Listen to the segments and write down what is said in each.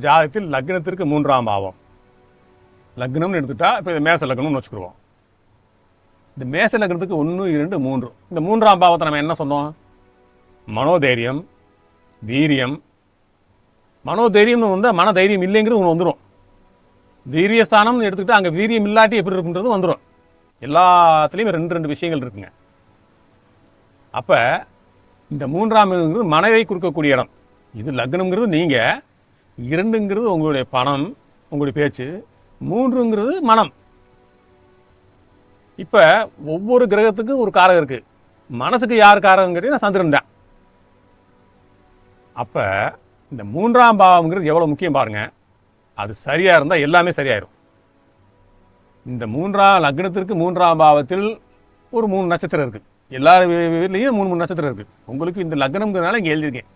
ஜாதகத்தில் லக்னத்திற்கு 3ஆம் பாவம், லக்னம்னு எடுத்துட்டா இப்போ இது மேச லக்னம்னு வச்சுக்கிடுவோம். இந்த மேச லக்னத்துக்கு 1, 2, 3, இந்த 3ஆம் பாவத்தை நம்ம என்ன சொன்னோம்? மனோதைரியம், வீரியம். மனோதைரியம்னு வந்தால் மன தைரியம் இல்லைங்கிறது ஒன்று வந்துடும். வீரியஸ்தானம்னு எடுத்துக்கிட்டு அங்கே வீரியம் இல்லாட்டி எப்படி இருக்குன்றது வந்துடும். எல்லாத்துலேயுமே 2 விஷயங்கள் இருக்குங்க. அப்போ இந்த 3ஆம் மனதை கொடுக்கக்கூடிய இடம். இது லக்னம்ங்கிறது நீங்கள், 2ங்கிறது உங்களுடைய பணம், உங்களுடைய பேச்சு, 3ங்கிறது மனம். இப்போ ஒவ்வொரு கிரகத்துக்கும் ஒரு காரகம் இருக்குது. மனசுக்கு யார் காரகம் கேட்டீங்கன்னா சந்திரன் தான். அப்போ இந்த 3ஆம் பாவம்ங்கிறது எவ்வளோ முக்கியம் பாருங்கள். அது சரியாக இருந்தால் எல்லாமே சரியாயிடும். இந்த லக்னத்திற்கு 3ஆம் பாவத்தில் ஒரு 3 நட்சத்திரம் இருக்குது. எல்லார் வீட்லேயும் 3 நட்சத்திரம் இருக்குது. உங்களுக்கு இந்த லக்னம்ங்கிறதுனால இங்கே எழுதியிருக்கேன்.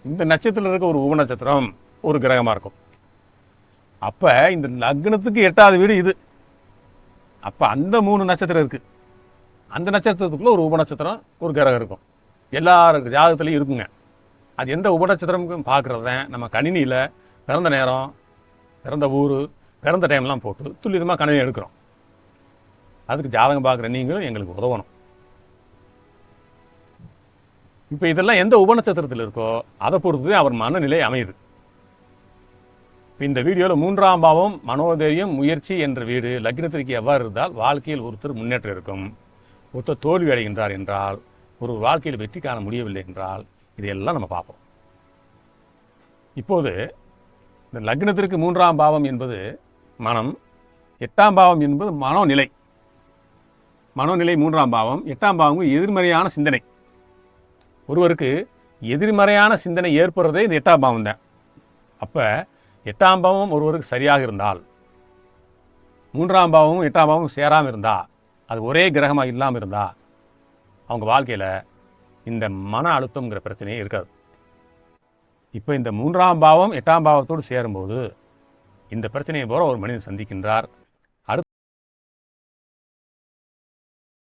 இந்த நட்சத்திரத்தில் இருக்க ஒரு உபநட்சத்திரம் ஒரு கிரகமாக இருக்கும். அப்போ இந்த லக்னத்துக்கு 8வது வீடு இது. அப்போ அந்த 3 நட்சத்திரம் இருக்குது. அந்த நட்சத்திரத்துக்குள்ளே ஒரு உபநட்சத்திரம் ஒரு கிரகம் இருக்கும். எல்லாருக்கு ஜாதகத்துலேயும் இருக்குங்க. அது எந்த உபநட்சத்திரம் பார்க்குறது தான் நம்ம கணினியில் பிறந்த நேரம், பிறந்த ஊர், பிறந்த டைம்லாம் போட்டு துல்லியமாக கணினி எடுக்கிறோம். அதுக்கு ஜாதகம் பார்க்குற நீங்களும் எங்களுக்கு உதவணும். இப்போ இதெல்லாம் எந்த உபநட்சத்திரத்தில் இருக்கோ அதை பொறுத்து அவர் மனநிலை அமையுது. இப்போ இந்த வீடியோவில் 3ஆம் பாவம் மனோதைரியம், முயற்சி என்ற வீடு லக்னத்திற்கு எவ்வாறு இருந்தால் வாழ்க்கையில் ஒருத்தர் முன்னேற்றம் இருக்கும், ஒருத்தர் தோல்வி அடைகின்றார் என்றால், ஒரு வாழ்க்கையில் வெற்றி காண முடியவில்லை என்றால், இதையெல்லாம் நம்ம பார்ப்போம். இப்போது இந்த லக்னத்திற்கு 3ஆம் பாவம் என்பது மனம், 8ஆம் பாவம் என்பது மனோநிலை. மனோநிலை 3ஆம் பாவம், 8ஆம் பாவம் எதிர்மறையான சிந்தனை. ஒருவருக்கு எதிர்மறையான சிந்தனை ஏற்படுறதே இந்த 8ஆம் பாவம் தான். அப்போ 8ஆம் பாவம் ஒருவருக்கு சரியாக இருந்தால், 3ஆம் பாவமும் 8ஆம் பாவமும் சேராமல் இருந்தால், அது ஒரே கிரகமாக இல்லாமல் இருந்தால், அவங்க வாழ்க்கையில் இந்த மன அழுத்தம்ங்கிற பிரச்சனையே இருக்காது. இப்போ இந்த 3ஆம் பாவம் 8ஆம் பாவத்தோடு சேரும்போது இந்த பிரச்சனையை போல ஒரு மனிதன் சந்திக்கின்றார்.